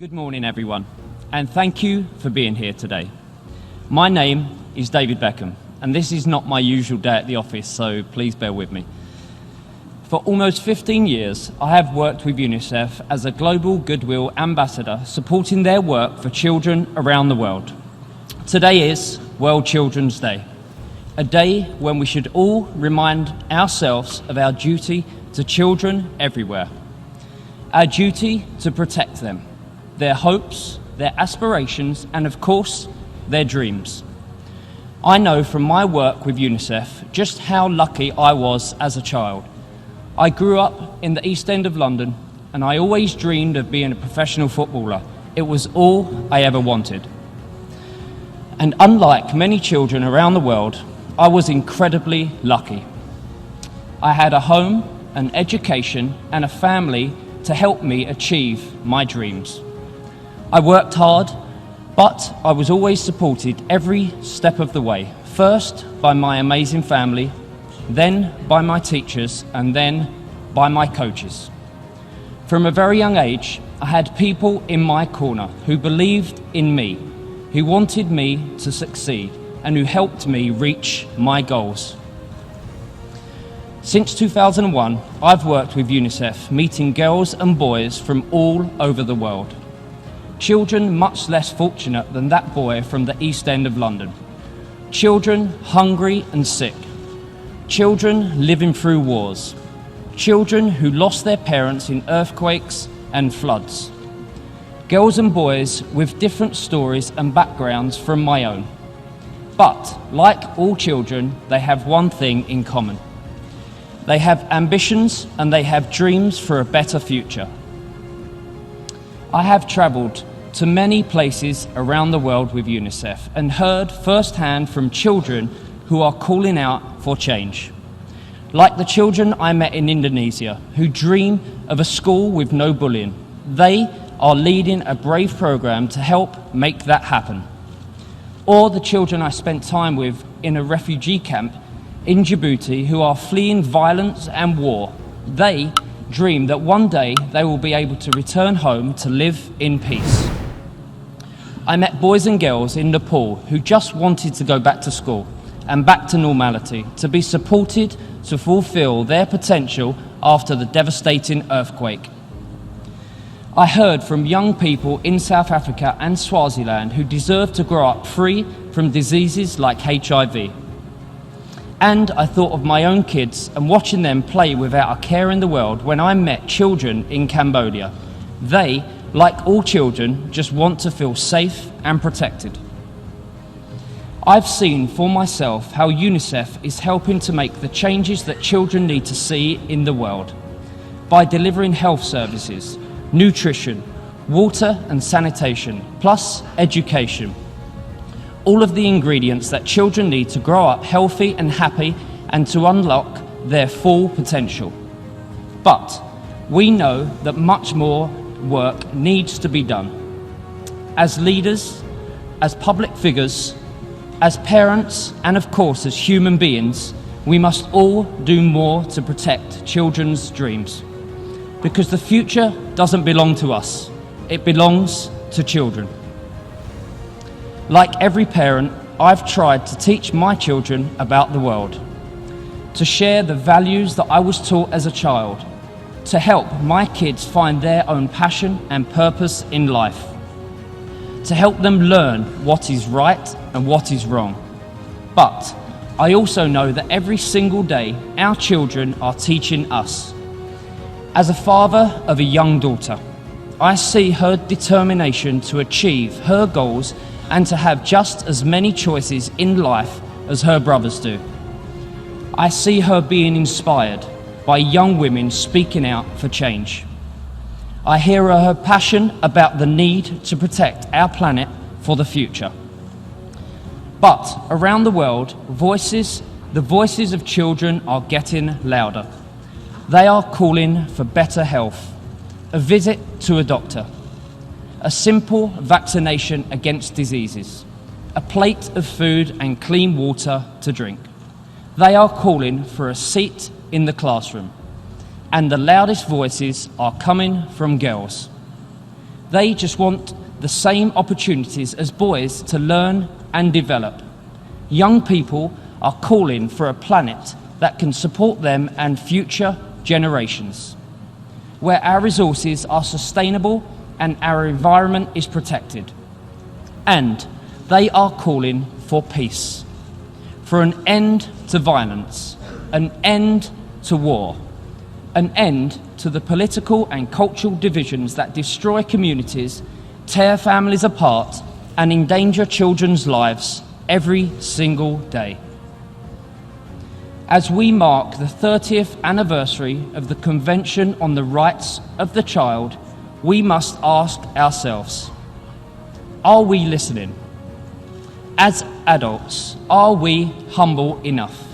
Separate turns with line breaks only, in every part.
Good morning, everyone, and thank you for being here today. My name is David Beckham, and this is not my usual day at the office, so please bear with me. For almost 15 years, I have worked with UNICEF as a global goodwill ambassador, supporting their work for children around the world. Today is World Children's Day, a day when we should all remind ourselves of our duty to children everywhere, our duty to protect them, their hopes, their aspirations, and of course, their dreams. I know from my work with UNICEF just how lucky I was as a child. I grew up in the East End of London, and I always dreamed of being a professional footballer. It was all I ever wanted. And unlike many children around the world, I was incredibly lucky. I had a home, an education, and a family to help me achieve my dreams. I worked hard, but I was always supported every step of the way, first by my amazing family, then by my teachers, and then by my coaches. From a very young age, I had people in my corner who believed in me, who wanted me to succeed, and who helped me reach my goals. Since 2001, I've worked with UNICEF, meeting girls and boys from all over the world. Children much less fortunate than that boy from the East End of London. Children hungry and sick. Children living through wars. Children who lost their parents in earthquakes and floods. Girls and boys with different stories and backgrounds from my own. But, like all children, they have one thing in common. They have ambitions and they have dreams for a better future. I have travelled to many places around the world with UNICEF and heard firsthand from children who are calling out for change. Like the children I met in Indonesia who dream of a school with no bullying. They are leading a brave programme to help make that happen. Or the children I spent time with in a refugee camp in Djibouti who are fleeing violence and war. They dream that one day they will be able to return home to live in peace. I met boys and girls in Nepal who just wanted to go back to school and back to normality, to be supported to fulfill their potential after the devastating earthquake. I heard from young people in South Africa and Swaziland who deserve to grow up free from diseases like HIV. And I thought of my own kids and watching them play without a care in the world when I met children in Cambodia. They, like all children, just want to feel safe and protected. I've seen for myself how UNICEF is helping to make the changes that children need to see in the world by delivering health services, nutrition, water and sanitation, plus education. All of the ingredients that children need to grow up healthy and happy and to unlock their full potential. But we know that much more work needs to be done. As leaders, as public figures, as parents, and of course as human beings, we must all do more to protect children's dreams. Because the future doesn't belong to us, it belongs to children. Like every parent, I've tried to teach my children about the world, to share the values that I was taught as a child, to help my kids find their own passion and purpose in life, to help them learn what is right and what is wrong. But I also know that every single day our children are teaching us. As a father of a young daughter, I see her determination to achieve her goals and to have just as many choices in life as her brothers do. I see her being inspired by young women speaking out for change. I hear her passion about the need to protect our planet for the future. But around the world, the voices of children are getting louder. They are calling for better health, a visit to a doctor, a simple vaccination against diseases, a plate of food and clean water to drink. They are calling for a seat in the classroom, and the loudest voices are coming from girls. They just want the same opportunities as boys to learn and develop. Young people are calling for a planet that can support them and future generations, where our resources are sustainable and our environment is protected. And they are calling for peace, for an end to violence, an end to war, an end to the political and cultural divisions that destroy communities, tear families apart, and endanger children's lives every single day. As we mark the 30th anniversary of the Convention on the Rights of the Child, we must ask ourselves, are we listening? As adults, are we humble enough?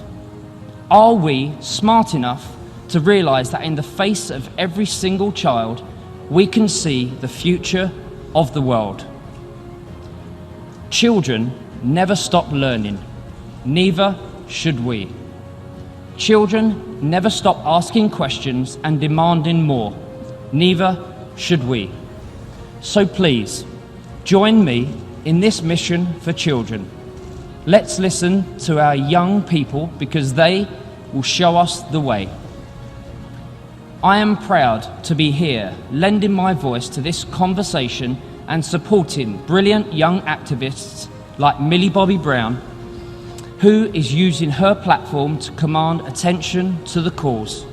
Are we smart enough to realise that in the face of every single child, we can see the future of the world? Children never stop learning, neither should we. Children never stop asking questions and demanding more, neither should we. So please, join me in this mission for children. Let's listen to our young people because they will show us the way. I am proud to be here, lending my voice to this conversation and supporting brilliant young activists like Millie Bobby Brown, who is using her platform to command attention to the cause.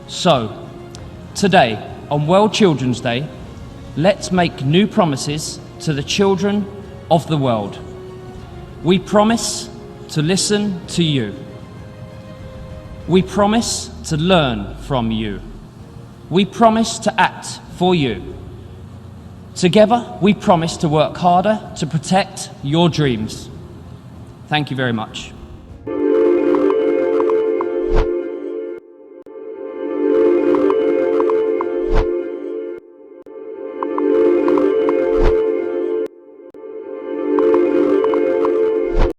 So, today, on World Children's Day, let's make new promises to the children of the world. We promise to listen to you. We promise to learn from you. We promise to act for you. Together, we promise to work harder to protect your dreams. Thank you very much.